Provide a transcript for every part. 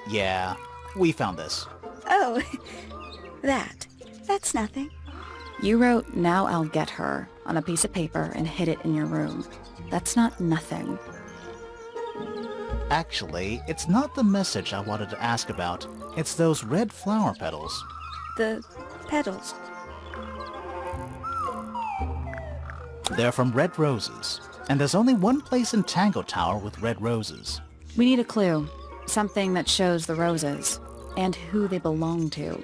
Yeah, we found this. Oh, that's nothing. You wrote, "Now I'll get her," on a piece of paper and hid it in your room. That's not nothing. Actually, it's not the message I wanted to ask about. It's those red flower petals. The petals. They're from red roses, and there's only one place in Tangle Tower with red roses. We need a clue. Something that shows the roses, and who they belong to.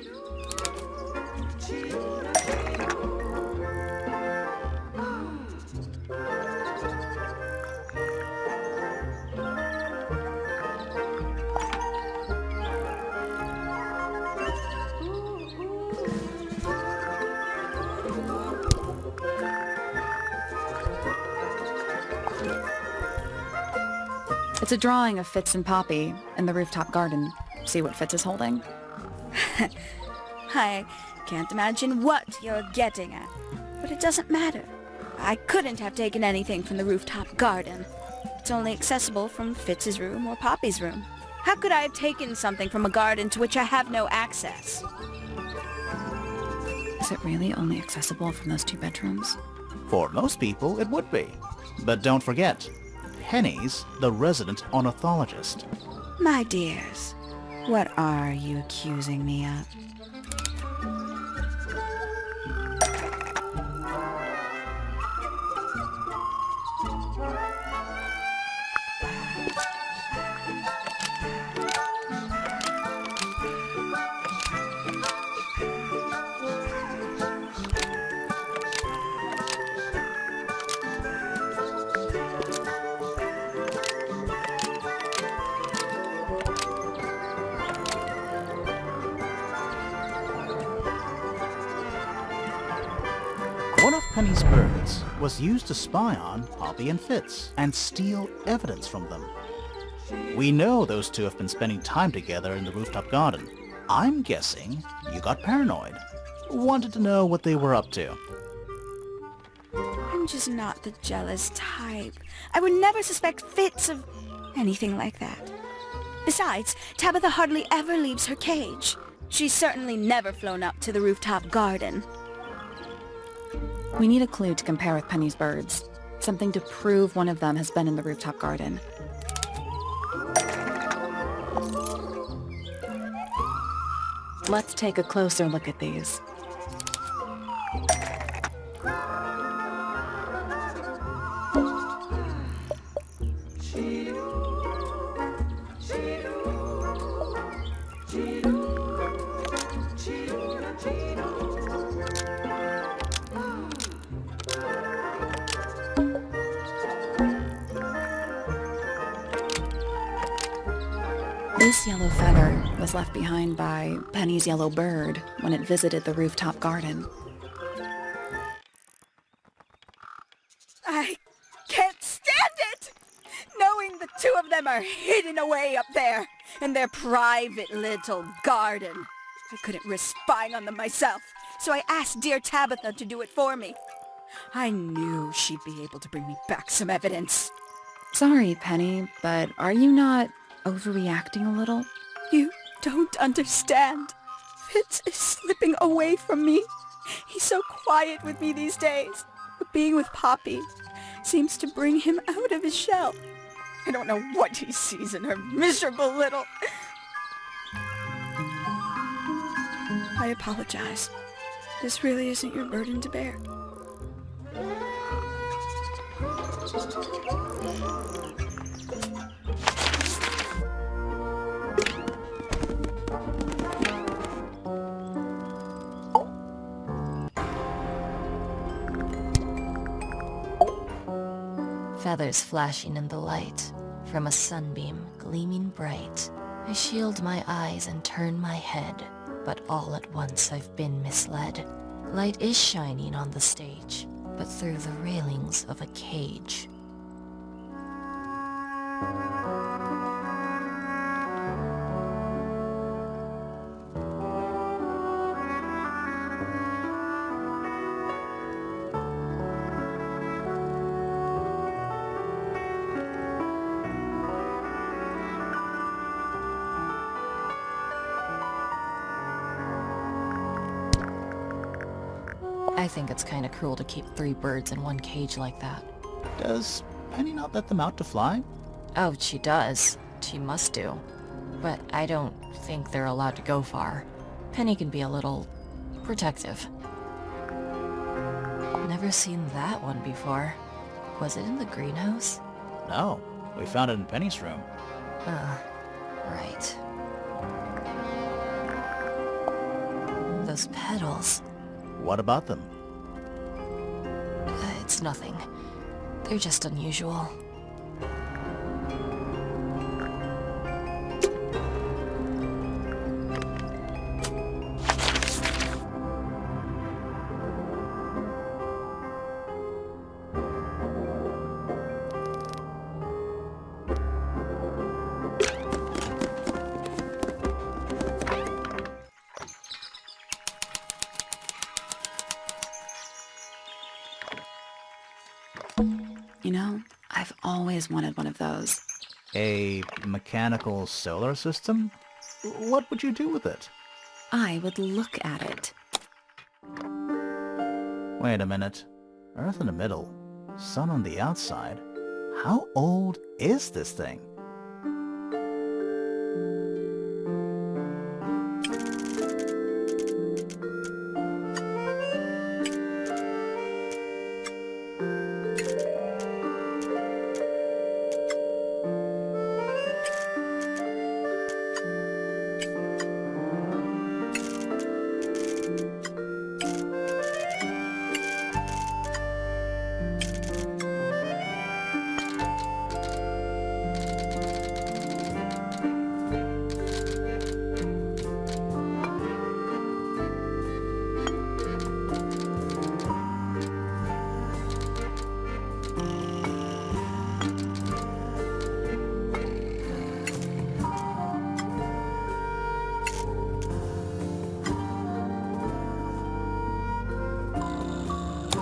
It's a drawing of Fitz and Poppy in the rooftop garden. See what Fitz is holding? I can't imagine what you're getting at, but it doesn't matter. I couldn't have taken anything from the rooftop garden. It's only accessible from Fitz's room or Poppy's room. How could I have taken something from a garden to which I have no access? Is it really only accessible from those two bedrooms? For most people, it would be. But don't forget, Penny's the resident ornithologist. My dears, what are you accusing me of? One of Penny's birds was used to spy on Poppy and Fitz and steal evidence from them. We know those two have been spending time together in the rooftop garden. I'm guessing you got paranoid. Wanted to know what they were up to. I'm just not the jealous type. I would never suspect Fitz of anything like that. Besides, Tabitha hardly ever leaves her cage. She's certainly never flown up to the rooftop garden. We need a clue to compare with Penny's birds. Something to prove one of them has been in the rooftop garden. Let's take a closer look at these. This yellow feather was left behind by Penny's yellow bird when it visited the rooftop garden. I can't stand it! Knowing the two of them are hidden away up there in their private little garden. I couldn't risk spying on them myself, so I asked dear Tabitha to do it for me. I knew she'd be able to bring me back some evidence. Sorry, Penny, but are you not overreacting a little? You don't understand. Fitz is slipping away from me. He's so quiet with me these days. But being with Poppy seems to bring him out of his shell. I don't know what he sees in her miserable little... I apologize. This really isn't your burden to bear. Feathers flashing in the light, from a sunbeam gleaming bright. I shield my eyes and turn my head, but all at once I've been misled. Light is shining on the stage, but through the railings of a cage. I think it's kinda cruel to keep 3 birds in one cage like that. Does Penny not let them out to fly? Oh, she does. She must do. But I don't think they're allowed to go far. Penny can be a little protective. Never seen that one before. Was it in the greenhouse? No, we found it in Penny's room. Right. Those petals. What about them? It's nothing. They're just unusual. You know, I've always wanted one of those. A mechanical solar system? What would you do with it? I would look at it. Wait a minute. Earth in the middle, sun on the outside. How old is this thing?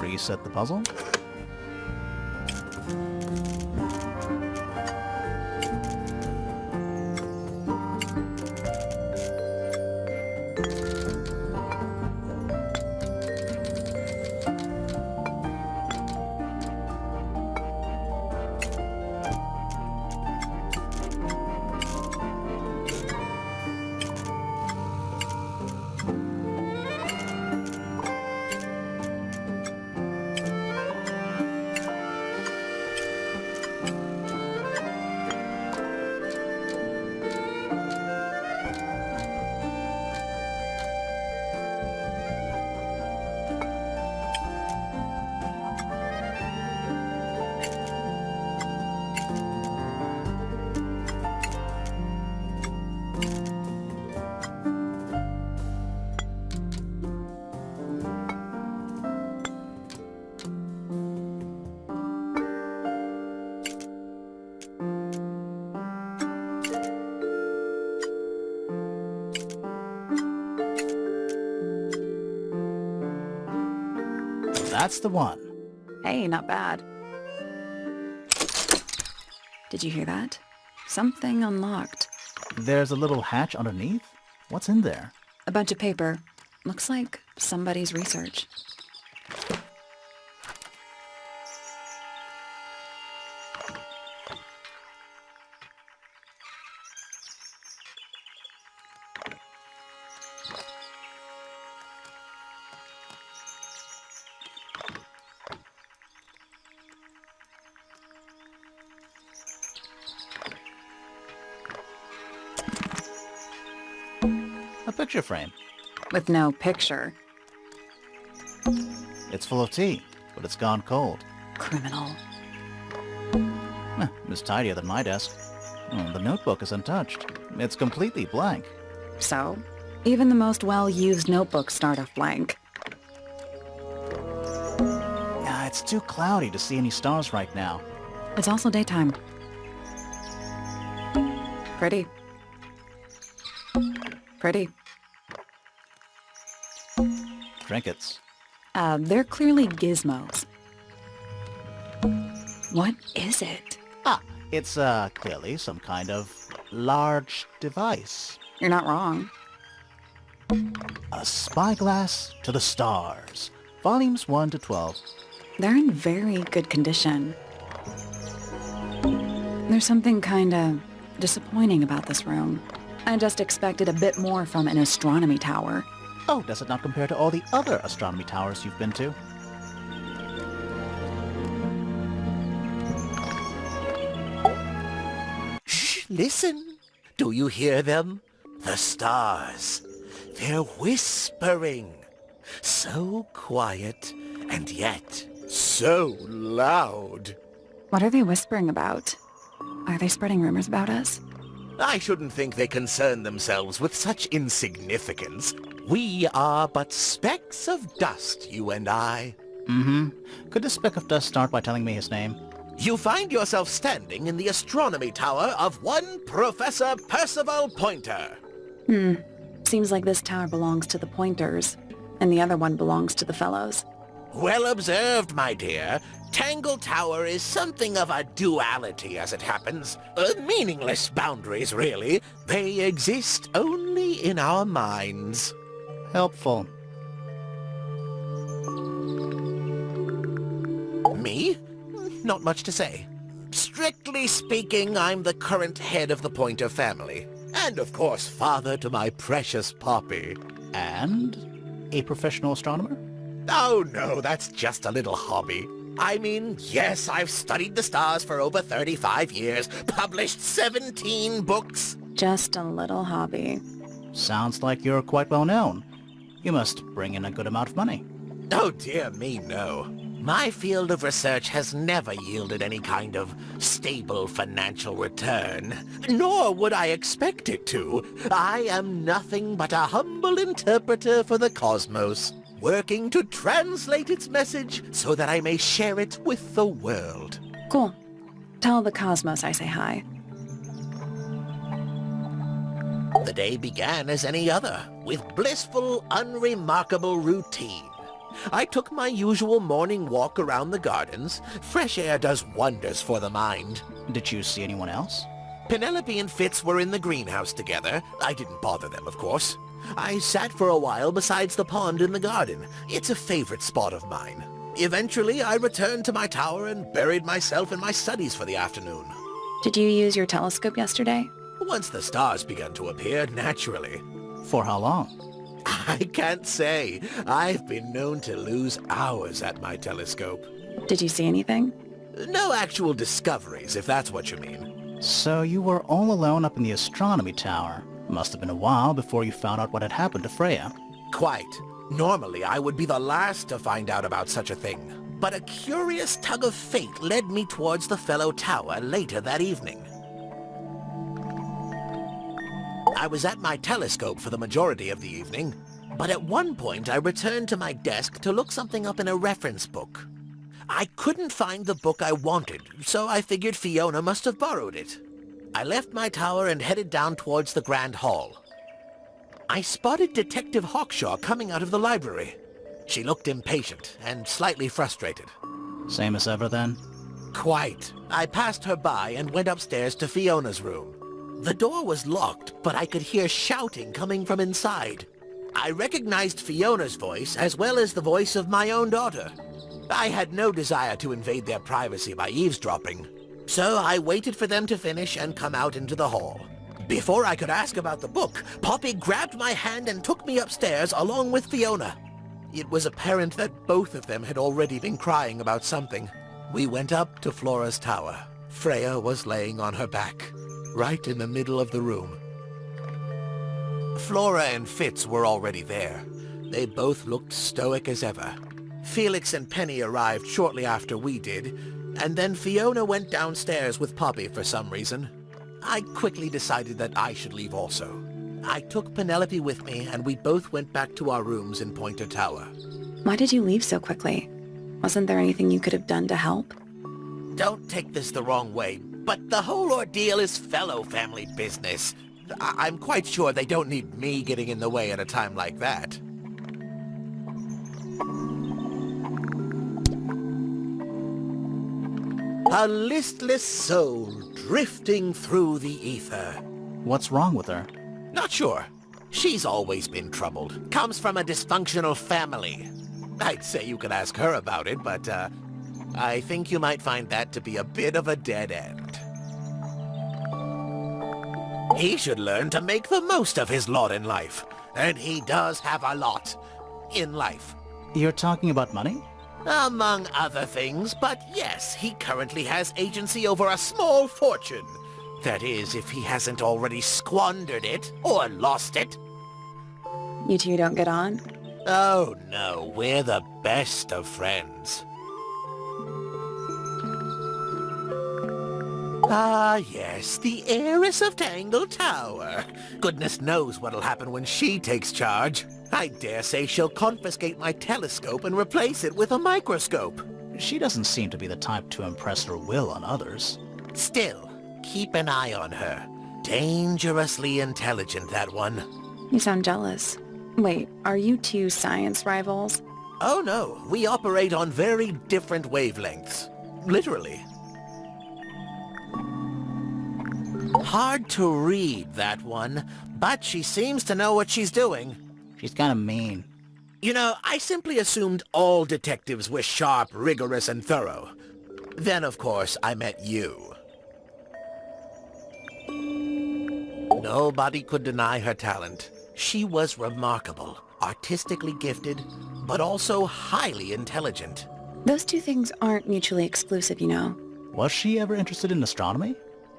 Reset the puzzle. That's the one. Hey, not bad. Did you hear that? Something unlocked. There's a little hatch underneath? What's in there? A bunch of paper. Looks like somebody's research. A picture frame. With no picture. It's full of tea, but it's gone cold. Criminal. It's tidier than my desk. The notebook is untouched. It's completely blank. So, even the most well-used notebooks start off blank. It's too cloudy to see any stars right now. It's also daytime. Pretty. Pretty. Trinkets. They're clearly gizmos. What is it? It's clearly some kind of large device. You're not wrong. A spyglass to the stars. Volumes 1 to 12. They're in very good condition. There's something kinda disappointing about this room. I just expected a bit more from an astronomy tower. Oh, does it not compare to all the other astronomy towers you've been to? Shh, listen. Do you hear them? The stars. They're whispering. So quiet, and yet so loud. What are they whispering about? Are they spreading rumors about us? I shouldn't think they concern themselves with such insignificance. We are but specks of dust, you and I. Mm-hmm. Could the speck of dust start by telling me his name? You find yourself standing in the astronomy tower of one Professor Percival Pointer. Seems like this tower belongs to the Pointers, and the other one belongs to the Fellows. Well observed, my dear. Tangle Tower is something of a duality, as it happens. Meaningless boundaries, really. They exist only in our minds. Helpful. Me? Not much to say. Strictly speaking, I'm the current head of the Pointer family. And of course, father to my precious Poppy. And a professional astronomer? Oh no, that's just a little hobby. I mean, yes, I've studied the stars for over 35 years, published 17 books. Just a little hobby. Sounds like you're quite well known. You must bring in a good amount of money. Oh dear me, no. My field of research has never yielded any kind of stable financial return, nor would I expect it to. I am nothing but a humble interpreter for the cosmos, working to translate its message so that I may share it with the world. Cool. Tell the cosmos I say hi. The day began as any other, with blissful, unremarkable routine. I took my usual morning walk around the gardens. Fresh air does wonders for the mind. Did you see anyone else? Penelope and Fitz were in the greenhouse together. I didn't bother them, of course. I sat for a while besides the pond in the garden. It's a favorite spot of mine. Eventually, I returned to my tower and buried myself in my studies for the afternoon. Did you use your telescope yesterday? Once the stars began to appear, naturally. For how long? I can't say. I've been known to lose hours at my telescope. Did you see anything? No actual discoveries, if that's what you mean. So you were all alone up in the astronomy tower. Must have been a while before you found out what had happened to Freya. Quite. Normally, I would be the last to find out about such a thing. But a curious tug of fate led me towards the fellow tower later that evening. I was at my telescope for the majority of the evening, but at one point I returned to my desk to look something up in a reference book. I couldn't find the book I wanted, so I figured Fiona must have borrowed it. I left my tower and headed down towards the Grand Hall. I spotted Detective Hawkshaw coming out of the library. She looked impatient and slightly frustrated. Same as ever then? Quite. I passed her by and went upstairs to Fiona's room. The door was locked, but I could hear shouting coming from inside. I recognized Fiona's voice as well as the voice of my own daughter. I had no desire to invade their privacy by eavesdropping, so I waited for them to finish and come out into the hall. Before I could ask about the book, Poppy grabbed my hand and took me upstairs along with Fiona. It was apparent that both of them had already been crying about something. We went up to Flora's tower. Freya was laying on her back, right in the middle of the room. Flora and Fitz were already there. They both looked stoic as ever. Felix and Penny arrived shortly after we did, and then Fiona went downstairs with Poppy for some reason. I quickly decided that I should leave also. I took Penelope with me, and we both went back to our rooms in Pointer Tower. Why did you leave so quickly? Wasn't there anything you could have done to help? Don't take this the wrong way, but the whole ordeal is fellow family business. I'm quite sure they don't need me getting in the way at a time like that. A listless soul drifting through the ether. What's wrong with her? Not sure. She's always been troubled. Comes from a dysfunctional family. I'd say you could ask her about it, but, I think you might find that to be a bit of a dead end. He should learn to make the most of his lot in life. And he does have a lot in life. You're talking about money? Among other things, but yes, he currently has agency over a small fortune. That is, if he hasn't already squandered it or lost it. You two don't get on? Oh no, we're the best of friends. Ah, yes, the heiress of Tangle Tower. Goodness knows what'll happen when she takes charge. I dare say she'll confiscate my telescope and replace it with a microscope. She doesn't seem to be the type to impress her will on others. Still, keep an eye on her. Dangerously intelligent, that one. You sound jealous. Wait, are you two science rivals? Oh no, we operate on very different wavelengths. Literally. Hard to read, that one, but she seems to know what she's doing. She's kind of mean. You know, I simply assumed all detectives were sharp, rigorous, and thorough. Then, of course, I met you. Nobody could deny her talent. She was remarkable, artistically gifted, but also highly intelligent. Those two things aren't mutually exclusive, you know. Was she ever interested in astronomy?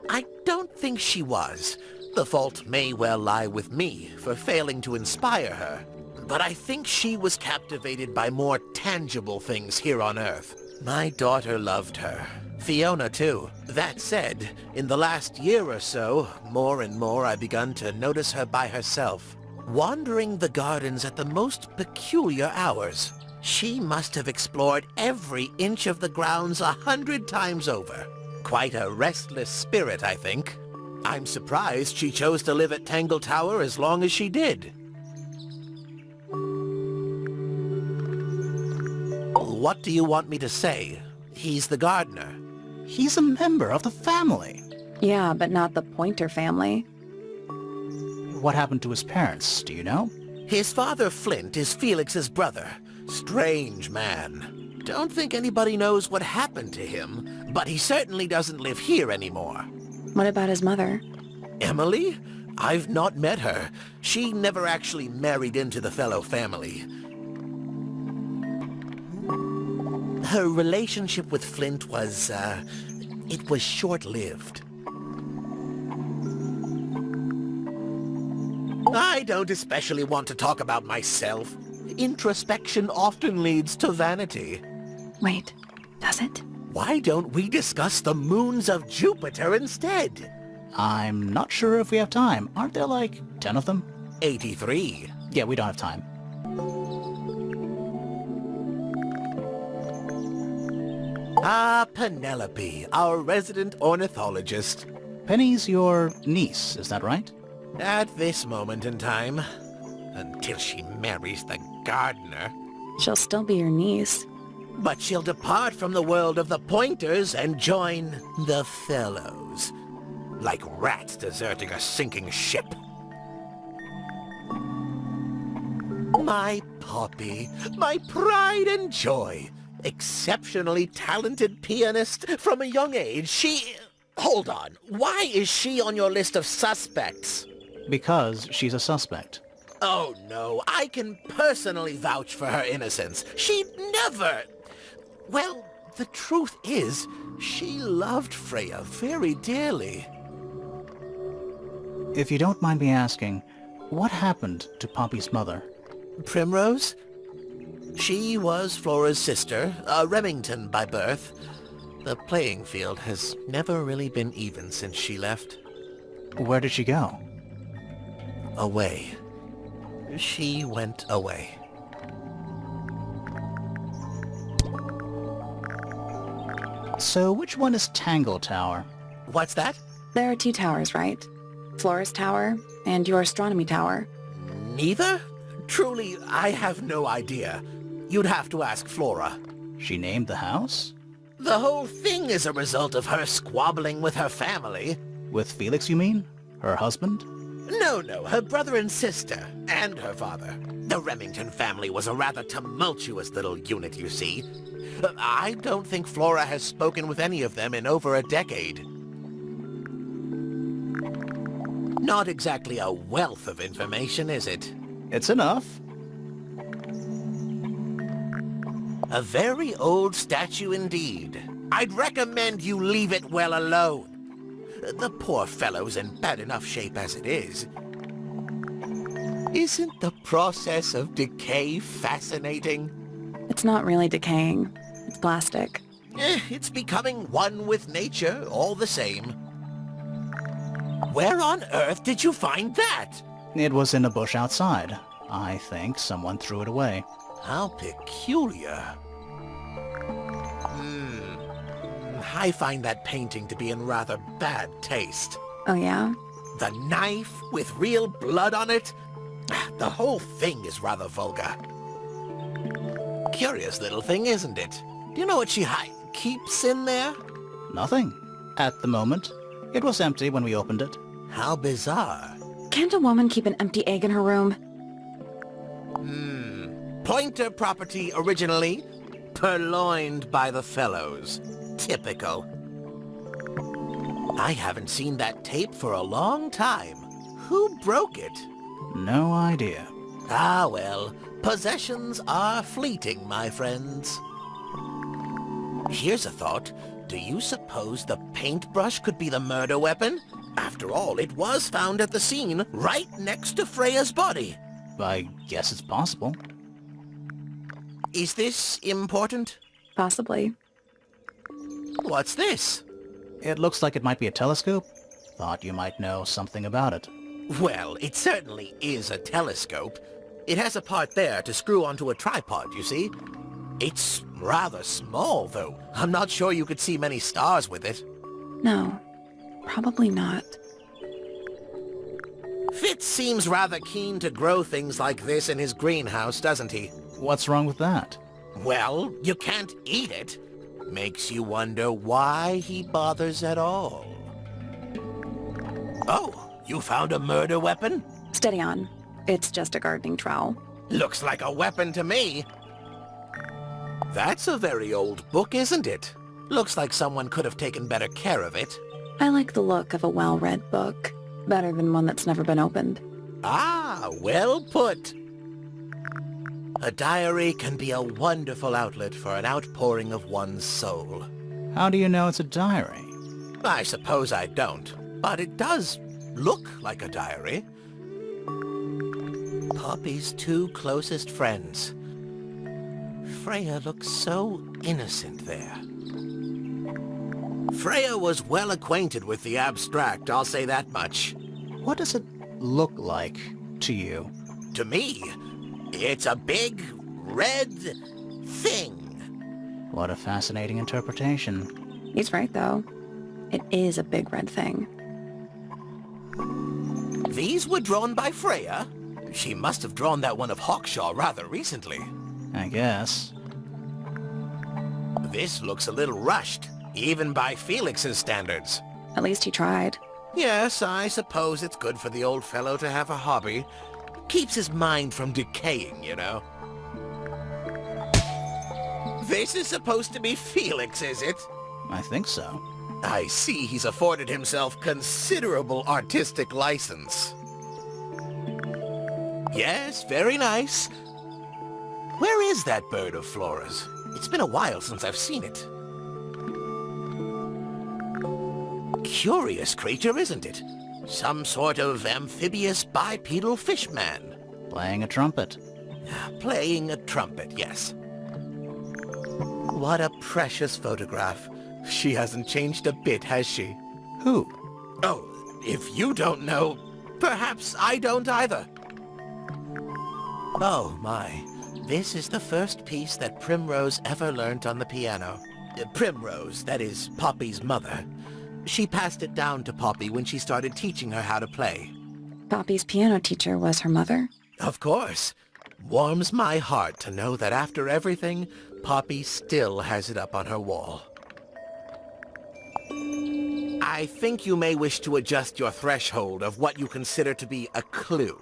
I don't think she was. The fault may well lie with me for failing to inspire her. But I think she was captivated by more tangible things here on Earth. My daughter loved her. Fiona, too. That said, in the last year or so, more and more I've begun to notice her by herself, wandering the gardens at the most peculiar hours. She must have explored every inch of the grounds 100 times over. Quite a restless spirit, I think. I'm surprised she chose to live at Tangle Tower as long as she did. What do you want me to say? He's the gardener. He's a member of the family. Yeah, but not the Pointer family. What happened to his parents, do you know? His father, Flint, is Felix's brother. Strange man. Don't think anybody knows what happened to him, but he certainly doesn't live here anymore. What about his mother? Emily? I've not met her. She never actually married into the fellow family. Her relationship with Flint was, it was short-lived. I don't especially want to talk about myself. Introspection often leads to vanity. Wait, does it? Why don't we discuss the moons of Jupiter instead? I'm not sure if we have time. Aren't there like 10 of them? 83. Yeah, we don't have time. Ah, Penelope, our resident ornithologist. Penny's your niece, is that right? At this moment in time. Until she marries the gardener. She'll still be your niece. But she'll depart from the world of the Pointers and join the Fellows. Like rats deserting a sinking ship. My Poppy, my pride and joy. Exceptionally talented pianist from a young age. She... Hold on. Why is she on your list of suspects? Because she's a suspect. Oh no, I can personally vouch for her innocence. She'd never... Well, the truth is, she loved Freya very dearly. If you don't mind me asking, what happened to Poppy's mother? Primrose? She was Flora's sister, a Remington by birth. The playing field has never really been even since she left. Where did she go? Away. She went away. So which one is Tangle Tower? What's that? There are two towers, right? Flora's tower and your astronomy tower. Neither? Truly, I have no idea. You'd have to ask Flora. She named the house? The whole thing is a result of her squabbling with her family. With Felix, you mean? Her husband? No, her brother and sister, and her father. The Remington family was a rather tumultuous little unit, you see. I don't think Flora has spoken with any of them in over a decade. Not exactly a wealth of information, is it? It's enough. A very old statue indeed. I'd recommend you leave it well alone. The poor fellow's in bad enough shape as it is. Isn't the process of decay fascinating? It's not really decaying. It's plastic. It's becoming one with nature, all the same. Where on earth did you find that? It was in a bush outside. I think someone threw it away. How peculiar. I find that painting to be in rather bad taste. Oh yeah? The knife with real blood on it? The whole thing is rather vulgar. Curious little thing, isn't it? Do you know what she keeps in there? Nothing. At the moment. It was empty when we opened it. How bizarre. Can't a woman keep an empty egg in her room? Pointer property originally, purloined by the fellows. Typical. I haven't seen that tape for a long time. Who broke it? No idea. Ah, well, possessions are fleeting, my friends. Here's a thought. Do you suppose the paintbrush could be the murder weapon? After all, it was found at the scene, right next to Freya's body. I guess it's possible. Is this important? Possibly. What's this? It looks like it might be a telescope. Thought you might know something about it. Well, it certainly is a telescope. It has a part there to screw onto a tripod, you see. It's rather small, though. I'm not sure you could see many stars with it. No. Probably not. Fitz seems rather keen to grow things like this in his greenhouse, doesn't he? What's wrong with that? Well, you can't eat it. Makes you wonder why he bothers at all. Oh, you found a murder weapon? Steady on. It's just a gardening trowel. Looks like a weapon to me. That's a very old book, isn't it? Looks like someone could have taken better care of it. I like the look of a well-read book. Better than one that's never been opened. Ah, well put. A diary can be a wonderful outlet for an outpouring of one's soul. How do you know it's a diary? I suppose I don't, but it does look like a diary. Poppy's two closest friends. Freya looks so innocent there. Freya was well acquainted with the abstract, I'll say that much. What does it look like to you? To me, it's a big, red thing. What a fascinating interpretation. He's right, though. It is a big red thing. These were drawn by Freya? She must have drawn that one of Hawkshaw rather recently. I guess. This looks a little rushed, even by Felix's standards. At least he tried. Yes, I suppose it's good for the old fellow to have a hobby. Keeps his mind from decaying, you know. This is supposed to be Felix, is it? I think so. I see he's afforded himself considerable artistic license. Yes, very nice. Where is that bird of Flora's? It's been a while since I've seen it. Curious creature, isn't it? Some sort of amphibious bipedal fishman. Playing a trumpet. Playing a trumpet, yes. What a precious photograph. She hasn't changed a bit, has she? Who? Oh, if you don't know, perhaps I don't either. Oh, my. This is the first piece that Primrose ever learnt on the piano. Primrose, that is Poppy's mother. She passed it down to Poppy when she started teaching her how to play. Poppy's piano teacher was her mother? Of course. Warms my heart to know that after everything, Poppy still has it up on her wall. I think you may wish to adjust your threshold of what you consider to be a clue.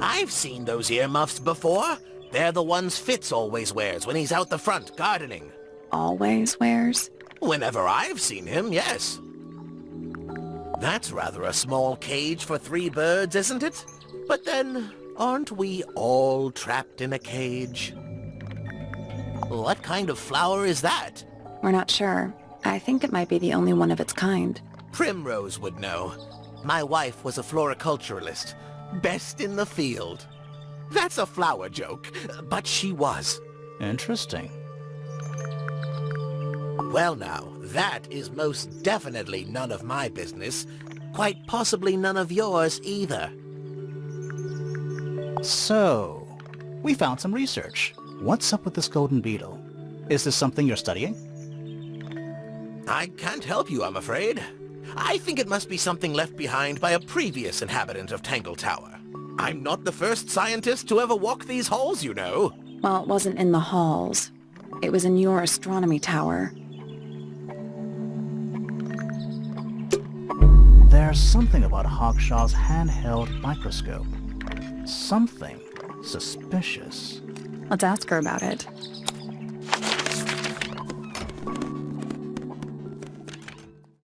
I've seen those earmuffs before. They're the ones Fitz always wears when he's out the front gardening. Always wears? Whenever I've seen him, yes. That's rather a small cage for 3 birds, isn't it? But then, aren't we all trapped in a cage? What kind of flower is that? We're not sure. I think it might be the only one of its kind. Primrose would know. My wife was a floriculturalist. Best in the field. That's a flower joke, but she was. Interesting. Well now, that is most definitely none of my business. Quite possibly none of yours either. So, we found some research. What's up with this golden beetle? Is this something you're studying? I can't help you, I'm afraid. I think it must be something left behind by a previous inhabitant of Tangle Tower. I'm not the first scientist to ever walk these halls, you know. Well, it wasn't in the halls. It was in your astronomy tower. There's something about Hawkshaw's handheld microscope. Something suspicious. Let's ask her about it.